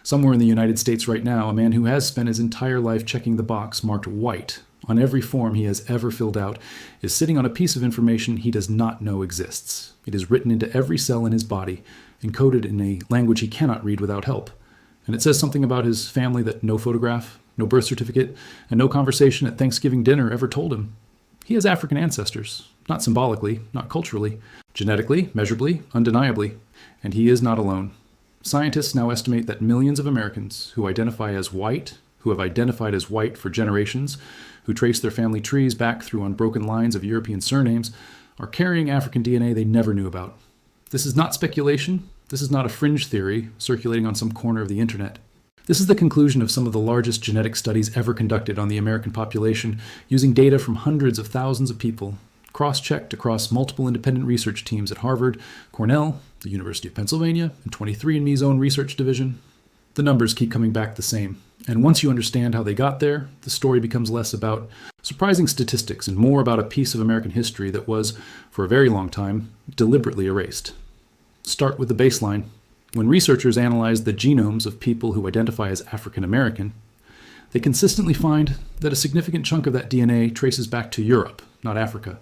Somewhere in the United States right now, a man who has spent his entire life checking the box marked white on every form he has ever filled out is sitting on a piece of information he does not know exists. It is written into every cell in his body, encoded in a language he cannot read without help. And it says something about his family that no photograph, no birth certificate, and no conversation at Thanksgiving dinner ever told him. He has African ancestors, not symbolically, not culturally, genetically, measurably, undeniably, and he is not alone. Scientists now estimate that millions of Americans who identify as white, who have identified as white for generations, who trace their family trees back through unbroken lines of European surnames, are carrying African DNA they never knew about. This is not speculation. This is not a fringe theory circulating on some corner of the internet. This is the conclusion of some of the largest genetic studies ever conducted on the American population, using data from hundreds of thousands of people, cross-checked across multiple independent research teams at Harvard, Cornell, the University of Pennsylvania, and 23andMe's own research division. The numbers keep coming back the same. And once you understand how they got there, the story becomes less about surprising statistics and more about a piece of American history that was, for a very long time, deliberately erased. Start with the baseline. When researchers analyze the genomes of people who identify as African American, they consistently find that a significant chunk of that DNA traces back to Europe, not Africa.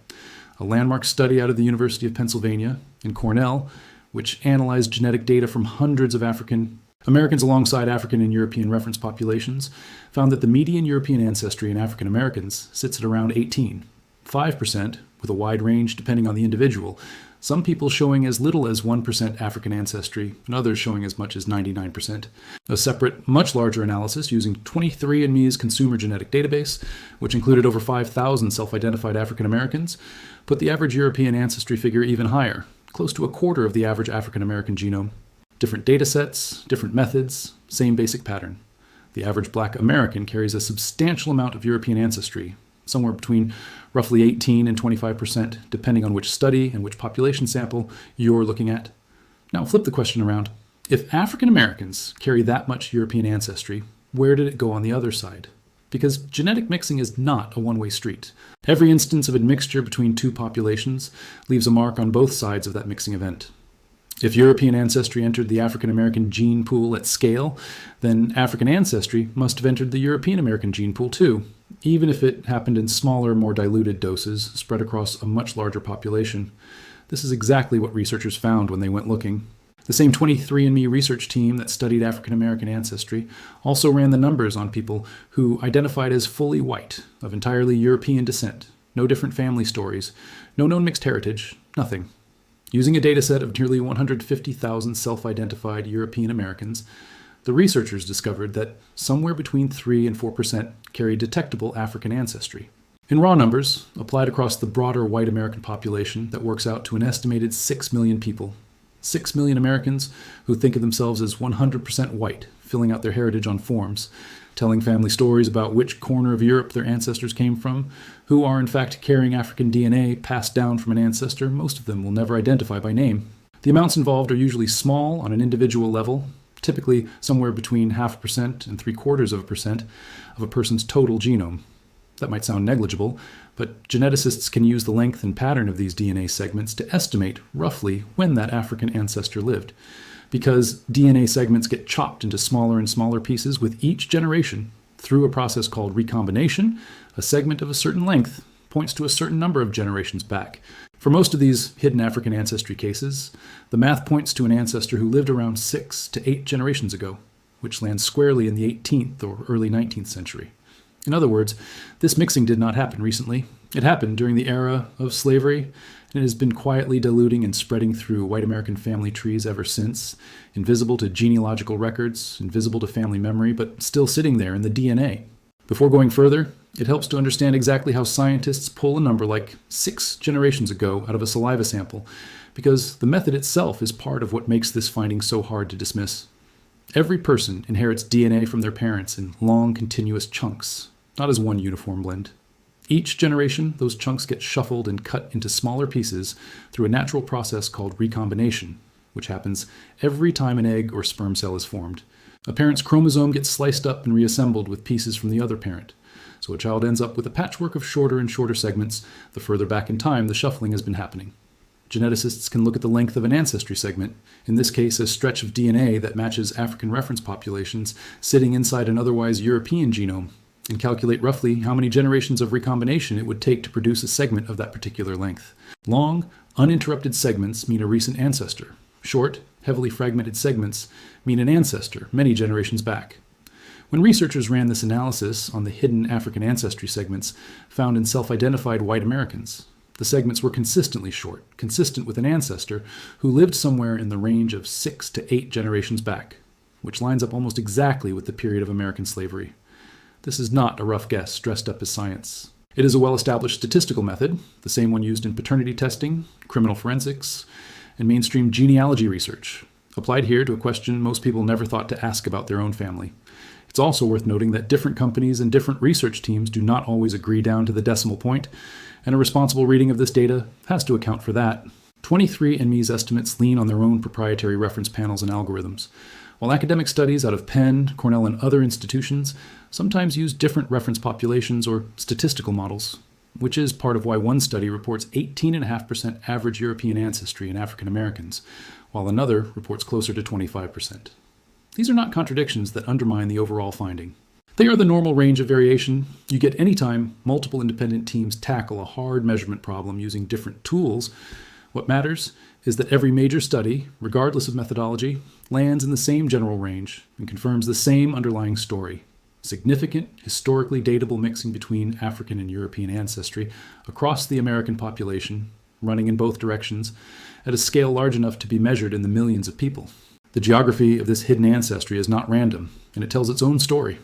A landmark study out of the University of Pennsylvania and Cornell, which analyzed genetic data from hundreds of African Americans alongside African and European reference populations, found that the median European ancestry in African Americans sits at around 18, 5% with a wide range depending on the individual, some people showing as little as 1% African ancestry, and others showing as much as 99%. A separate, much larger analysis using 23andMe's consumer genetic database, which included over 5,000 self-identified African Americans, put the average European ancestry figure even higher, close to a quarter of the average African American genome. Different data sets, different methods, same basic pattern. The average Black American carries a substantial amount of European ancestry, somewhere between roughly 18 and 25%, depending on which study and which population sample you're looking at. Now flip the question around. If African Americans carry that much European ancestry, where did it go on the other side? Because genetic mixing is not a one-way street. Every instance of admixture between two populations leaves a mark on both sides of that mixing event. If European ancestry entered the African American gene pool at scale, then African ancestry must have entered the European American gene pool too, even if it happened in smaller, more diluted doses spread across a much larger population. This is exactly what researchers found when they went looking. The same 23andMe research team that studied African American ancestry also ran the numbers on people who identified as fully white, of entirely European descent, no different family stories, no known mixed heritage, nothing. Using a dataset of nearly 150,000 self-identified European Americans, the researchers discovered that somewhere between 3 and 4% carried detectable African ancestry. In raw numbers, applied across the broader white American population, that works out to an estimated 6 million people. 6 million Americans who think of themselves as 100% white, filling out their heritage on forms, telling family stories about which corner of Europe their ancestors came from, who are in fact carrying African DNA passed down from an ancestor most of them will never identify by name. The amounts involved are usually small on an individual level, typically somewhere between 0.5% and 0.75% of a person's total genome. That might sound negligible, but geneticists can use the length and pattern of these DNA segments to estimate roughly when that African ancestor lived. Because DNA segments get chopped into smaller and smaller pieces with each generation through a process called recombination, a segment of a certain length points to a certain number of generations back. For most of these hidden African ancestry cases, the math points to an ancestor who lived around 6 to 8 generations ago, which lands squarely in the 18th or early 19th century. In other words, this mixing did not happen recently. It happened during the era of slavery, and it has been quietly diluting and spreading through white American family trees ever since, invisible to genealogical records, invisible to family memory, but still sitting there in the DNA. Before going further, it helps to understand exactly how scientists pull a number like 6 generations ago out of a saliva sample, because the method itself is part of what makes this finding so hard to dismiss. Every person inherits DNA from their parents in long, continuous chunks, not as one uniform blend. Each generation, those chunks get shuffled and cut into smaller pieces through a natural process called recombination, which happens every time an egg or sperm cell is formed. A parent's chromosome gets sliced up and reassembled with pieces from the other parent. So a child ends up with a patchwork of shorter and shorter segments the further back in time the shuffling has been happening. Geneticists can look at the length of an ancestry segment, in this case a stretch of DNA that matches African reference populations sitting inside an otherwise European genome, and calculate roughly how many generations of recombination it would take to produce a segment of that particular length. Long, uninterrupted segments mean a recent ancestor. Short, heavily fragmented segments mean an ancestor many generations back. When researchers ran this analysis on the hidden African ancestry segments found in self-identified white Americans, the segments were consistently short, consistent with an ancestor who lived somewhere in the range of 6 to 8 generations back, which lines up almost exactly with the period of American slavery. This is not a rough guess dressed up as science. It is a well-established statistical method, the same one used in paternity testing, criminal forensics, and mainstream genealogy research, applied here to a question most people never thought to ask about their own family. It's also worth noting that different companies and different research teams do not always agree down to the decimal point, and a responsible reading of this data has to account for that. 23andMe's estimates lean on their own proprietary reference panels and algorithms, while academic studies out of Penn, Cornell, and other institutions sometimes use different reference populations or statistical models, which is part of why one study reports 18.5% average European ancestry in African Americans, while another reports closer to 25%. These are not contradictions that undermine the overall finding. They are the normal range of variation you get anytime multiple independent teams tackle a hard measurement problem using different tools. What matters is that every major study, regardless of methodology, lands in the same general range and confirms the same underlying story: significant, historically datable mixing between African and European ancestry across the American population, running in both directions, at a scale large enough to be measured in the millions of people. The geography of this hidden ancestry is not random, and it tells its own story.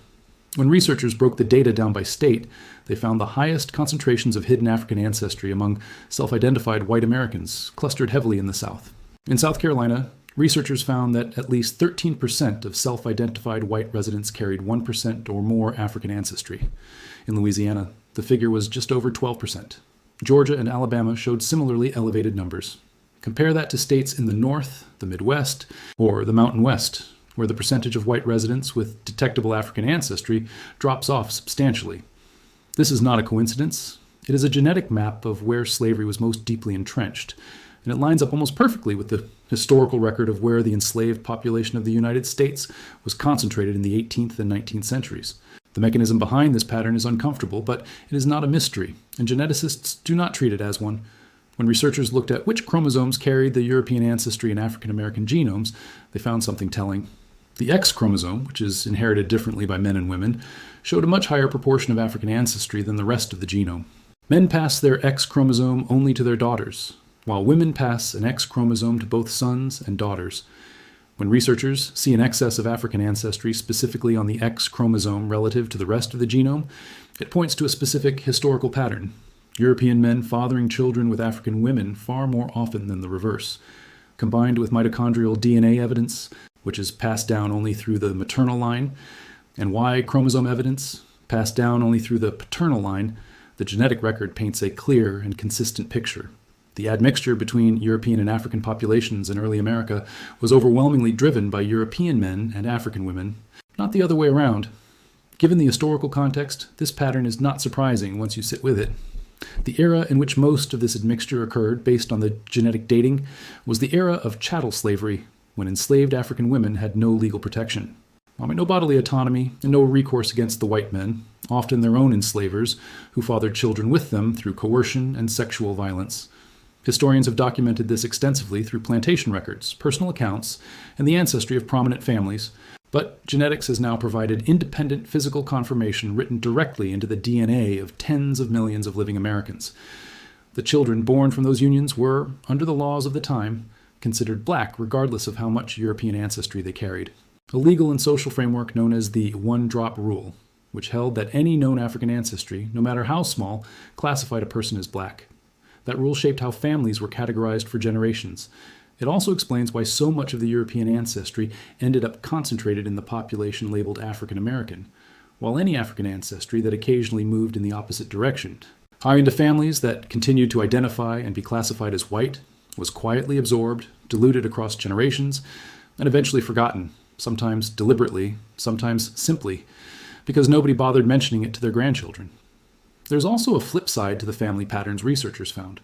When researchers broke the data down by state, they found the highest concentrations of hidden African ancestry among self-identified white Americans, clustered heavily in the South. In South Carolina, researchers found that at least 13% of self-identified white residents carried 1% or more African ancestry. In Louisiana, the figure was just over 12%. Georgia and Alabama showed similarly elevated numbers. Compare that to states in the North, the Midwest, or the Mountain West, where the percentage of white residents with detectable African ancestry drops off substantially. This is not a coincidence. It is a genetic map of where slavery was most deeply entrenched, and it lines up almost perfectly with the historical record of where the enslaved population of the United States was concentrated in the 18th and 19th centuries. The mechanism behind this pattern is uncomfortable, but it is not a mystery, and geneticists do not treat it as one. When researchers looked at which chromosomes carried the European ancestry in African American genomes, they found something telling. The X chromosome, which is inherited differently by men and women, showed a much higher proportion of African ancestry than the rest of the genome. Men pass their X chromosome only to their daughters, while women pass an X chromosome to both sons and daughters. When researchers see an excess of African ancestry specifically on the X chromosome relative to the rest of the genome, it points to a specific historical pattern: European men fathering children with African women far more often than the reverse. Combined with mitochondrial DNA evidence, which is passed down only through the maternal line, and Y chromosome evidence, passed down only through the paternal line, the genetic record paints a clear and consistent picture. The admixture between European and African populations in early America was overwhelmingly driven by European men and African women, not the other way around. Given the historical context, this pattern is not surprising once you sit with it. The era in which most of this admixture occurred, based on the genetic dating, was the era of chattel slavery, when enslaved African women had no legal protection. No bodily autonomy and no recourse against the white men, often their own enslavers, who fathered children with them through coercion and sexual violence. Historians have documented this extensively through plantation records, personal accounts, and the ancestry of prominent families, but genetics has now provided independent physical confirmation written directly into the DNA of tens of millions of living Americans. The children born from those unions were, under the laws of the time, considered black regardless of how much European ancestry they carried. A legal and social framework known as the one-drop rule, which held that any known African ancestry, no matter how small, classified a person as black. That rule shaped how families were categorized for generations. It also explains why so much of the European ancestry ended up concentrated in the population labeled African American, while any African ancestry that occasionally moved in the opposite direction. High into families that continued to identify and be classified as white was quietly absorbed, diluted across generations, and eventually forgotten, sometimes deliberately, sometimes simply, because nobody bothered mentioning it to their grandchildren. There's also a flip side to the family patterns researchers found.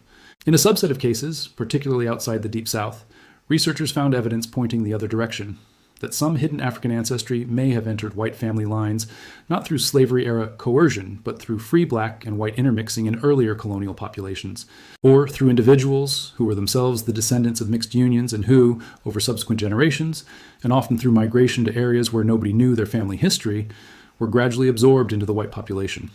In a subset of cases, particularly outside the Deep South, researchers found evidence pointing the other direction, that some hidden African ancestry may have entered white family lines not through slavery-era coercion, but through free black and white intermixing in earlier colonial populations, or through individuals who were themselves the descendants of mixed unions and who, over subsequent generations, and often through migration to areas where nobody knew their family history, were gradually absorbed into the white population.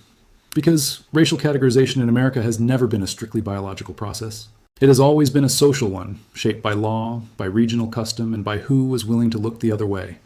Because racial categorization in America has never been a strictly biological process. It has always been a social one, shaped by law, by regional custom, and by who was willing to look the other way.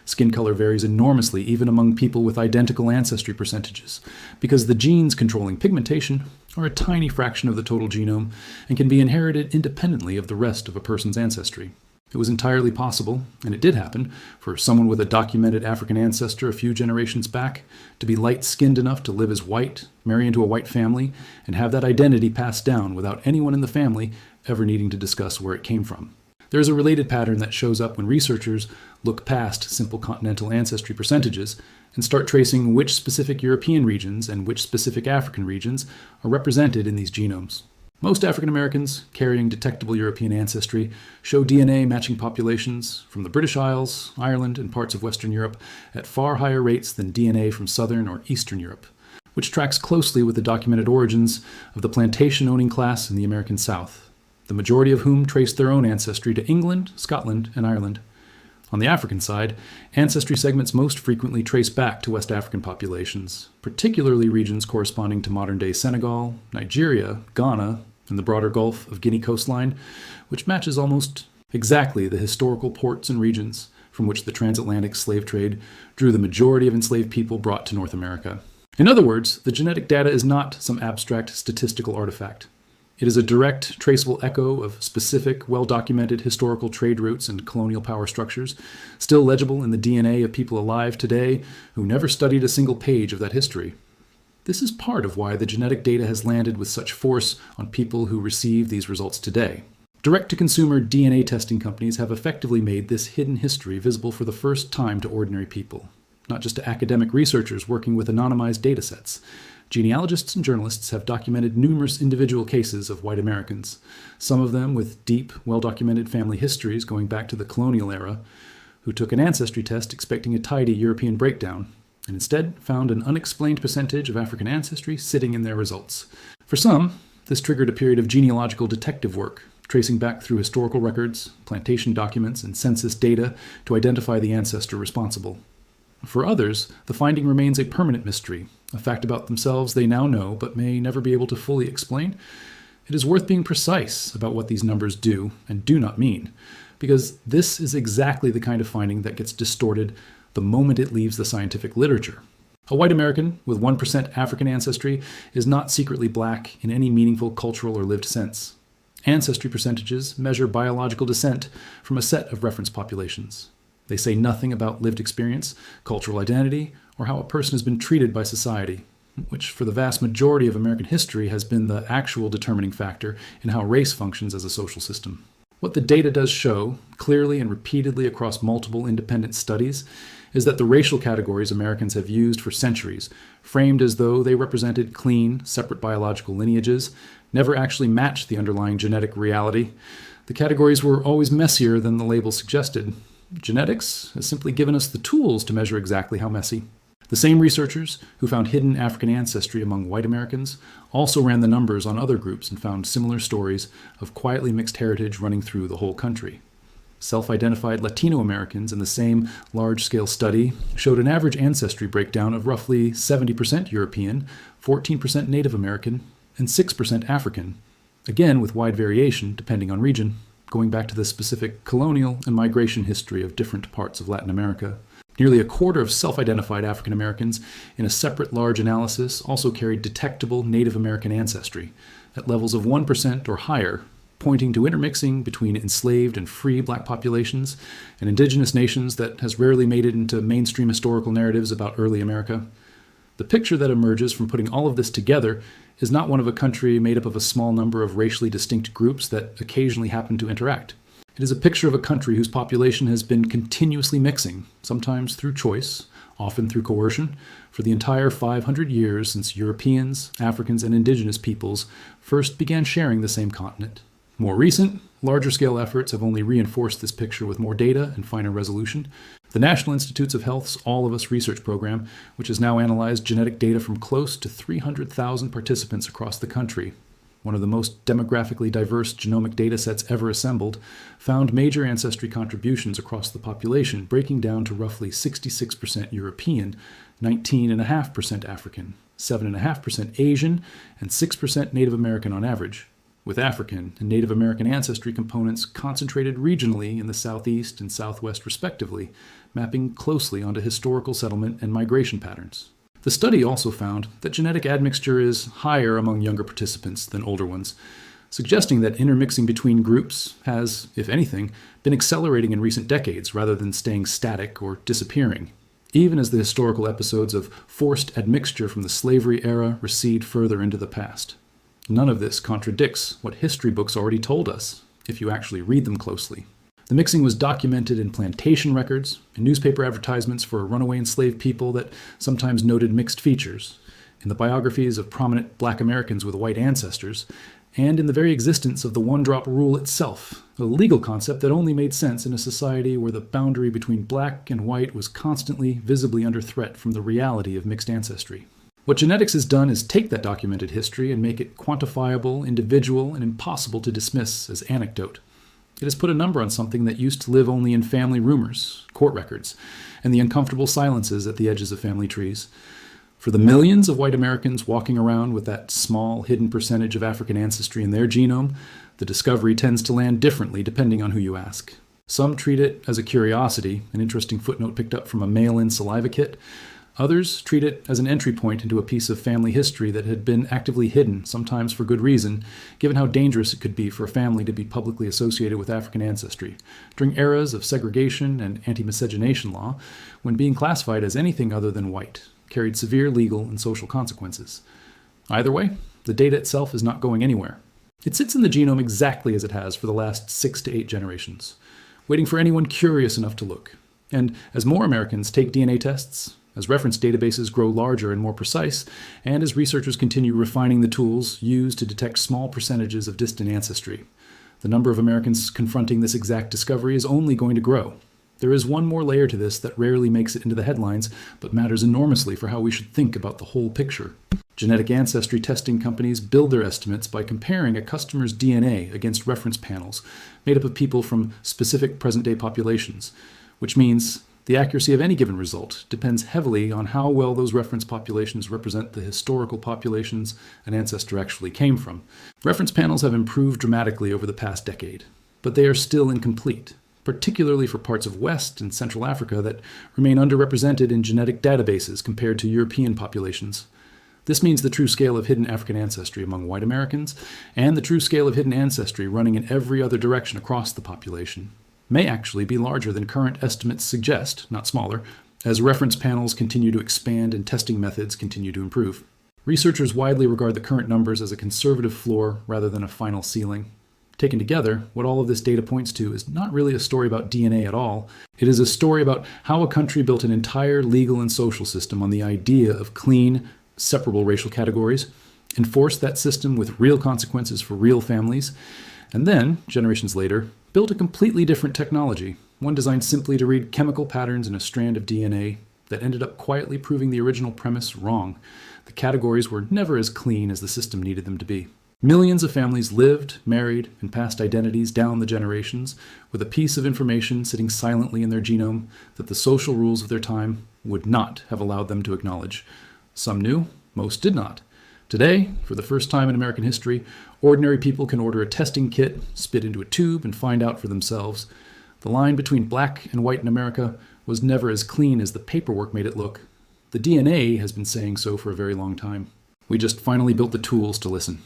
Skin color varies enormously even among people with identical ancestry percentages, because the genes controlling pigmentation are a tiny fraction of the total genome and can be inherited independently of the rest of a person's ancestry. It was entirely possible, and it did happen, for someone with a documented African ancestor a few generations back to be light-skinned enough to live as white, marry into a white family, and have that identity passed down without anyone in the family ever needing to discuss where it came from. There is a related pattern that shows up when researchers look past simple continental ancestry percentages and start tracing which specific European regions and which specific African regions are represented in these genomes. Most African Americans carrying detectable European ancestry show DNA matching populations from the British Isles, Ireland, and parts of Western Europe at far higher rates than DNA from Southern or Eastern Europe, which tracks closely with the documented origins of the plantation-owning class in the American South, the majority of whom traced their own ancestry to England, Scotland, and Ireland. On the African side, ancestry segments most frequently trace back to West African populations, particularly regions corresponding to modern-day Senegal, Nigeria, Ghana, and the broader Gulf of Guinea coastline, which matches almost exactly the historical ports and regions from which the transatlantic slave trade drew the majority of enslaved people brought to North America. In other words, the genetic data is not some abstract statistical artifact. It is a direct, traceable echo of specific, well-documented historical trade routes and colonial power structures, still legible in the DNA of people alive today who never studied a single page of that history. This is part of why the genetic data has landed with such force on people who receive these results today. Direct-to-consumer DNA testing companies have effectively made this hidden history visible for the first time to ordinary people, not just to academic researchers working with anonymized datasets. Genealogists and journalists have documented numerous individual cases of white Americans, some of them with deep, well-documented family histories going back to the colonial era, who took an ancestry test expecting a tidy European breakdown, and instead found an unexplained percentage of African ancestry sitting in their results. For some, this triggered a period of genealogical detective work, tracing back through historical records, plantation documents, and census data to identify the ancestor responsible. For others, the finding remains a permanent mystery, a fact about themselves they now know but may never be able to fully explain. It is worth being precise about what these numbers do and do not mean, because this is exactly the kind of finding that gets distorted the moment it leaves the scientific literature. A white American with 1% African ancestry is not secretly black in any meaningful cultural or lived sense. Ancestry percentages measure biological descent from a set of reference populations. They say nothing about lived experience, cultural identity, or how a person has been treated by society, which for the vast majority of American history has been the actual determining factor in how race functions as a social system. What the data does show, clearly and repeatedly across multiple independent studies, is that the racial categories Americans have used for centuries, framed as though they represented clean, separate biological lineages, never actually matched the underlying genetic reality. The categories were always messier than the label suggested. Genetics has simply given us the tools to measure exactly how messy. The same researchers who found hidden African ancestry among white Americans also ran the numbers on other groups and found similar stories of quietly mixed heritage running through the whole country. Self-identified Latino Americans in the same large-scale study showed an average ancestry breakdown of roughly 70% European, 14% Native American, and 6% African, again with wide variation depending on region, going back to the specific colonial and migration history of different parts of Latin America. Nearly a quarter of self-identified African Americans in a separate large analysis also carried detectable Native American ancestry at levels of 1% or higher, pointing to intermixing between enslaved and free black populations and indigenous nations that has rarely made it into mainstream historical narratives about early America. The picture that emerges from putting all of this together is not one of a country made up of a small number of racially distinct groups that occasionally happen to interact. It is a picture of a country whose population has been continuously mixing, sometimes through choice, often through coercion, for the entire 500 years since Europeans, Africans, and indigenous peoples first began sharing the same continent. More recent, larger-scale efforts have only reinforced this picture with more data and finer resolution. The National Institutes of Health's All of Us research program, which has now analyzed genetic data from close to 300,000 participants across the country, one of the most demographically diverse genomic data sets ever assembled, found major ancestry contributions across the population, breaking down to roughly 66% European, 19.5% African, 7.5% Asian, and 6% Native American on average, with African and Native American ancestry components concentrated regionally in the southeast and southwest respectively, mapping closely onto historical settlement and migration patterns. The study also found that genetic admixture is higher among younger participants than older ones, suggesting that intermixing between groups has, if anything, been accelerating in recent decades rather than staying static or disappearing, even as the historical episodes of forced admixture from the slavery era recede further into the past. None of this contradicts what history books already told us, if you actually read them closely. The mixing was documented in plantation records, in newspaper advertisements for runaway enslaved people that sometimes noted mixed features, in the biographies of prominent black Americans with white ancestors, and in the very existence of the one-drop rule itself, a legal concept that only made sense in a society where the boundary between black and white was constantly, visibly under threat from the reality of mixed ancestry. What genetics has done is take that documented history and make it quantifiable, individual, and impossible to dismiss as anecdote. It has put a number on something that used to live only in family rumors, court records, and the uncomfortable silences at the edges of family trees. For the millions of white Americans walking around with that small, hidden percentage of African ancestry in their genome, the discovery tends to land differently depending on who you ask. Some treat it as a curiosity, an interesting footnote picked up from a mail-in saliva kit. Others treat it as an entry point into a piece of family history that had been actively hidden, sometimes for good reason, given how dangerous it could be for a family to be publicly associated with African ancestry, during eras of segregation and anti-miscegenation law, when being classified as anything other than white carried severe legal and social consequences. Either way, the data itself is not going anywhere. It sits in the genome exactly as it has for the last 6 to 8 generations, waiting for anyone curious enough to look. And as more Americans take DNA tests, as reference databases grow larger and more precise, and as researchers continue refining the tools used to detect small percentages of distant ancestry, the number of Americans confronting this exact discovery is only going to grow. There is one more layer to this that rarely makes it into the headlines, but matters enormously for how we should think about the whole picture. Genetic ancestry testing companies build their estimates by comparing a customer's DNA against reference panels made up of people from specific present-day populations, which means the accuracy of any given result depends heavily on how well those reference populations represent the historical populations an ancestor actually came from. Reference panels have improved dramatically over the past decade, but they are still incomplete, particularly for parts of West and Central Africa that remain underrepresented in genetic databases compared to European populations. This means the true scale of hidden African ancestry among white Americans and the true scale of hidden ancestry running in every other direction across the population may actually be larger than current estimates suggest, not smaller, as reference panels continue to expand and testing methods continue to improve. Researchers widely regard the current numbers as a conservative floor rather than a final ceiling. Taken together, what all of this data points to is not really a story about DNA at all. It is a story about how a country built an entire legal and social system on the idea of clean, separable racial categories, enforced that system with real consequences for real families, and then, generations later, built a completely different technology, one designed simply to read chemical patterns in a strand of DNA that ended up quietly proving the original premise wrong. The categories were never as clean as the system needed them to be. Millions of families lived, married, and passed identities down the generations with a piece of information sitting silently in their genome that the social rules of their time would not have allowed them to acknowledge. Some knew, most did not. Today, for the first time in American history, ordinary people can order a testing kit, spit into a tube, and find out for themselves. The line between black and white in America was never as clean as the paperwork made it look. The DNA has been saying so for a very long time. We just finally built the tools to listen.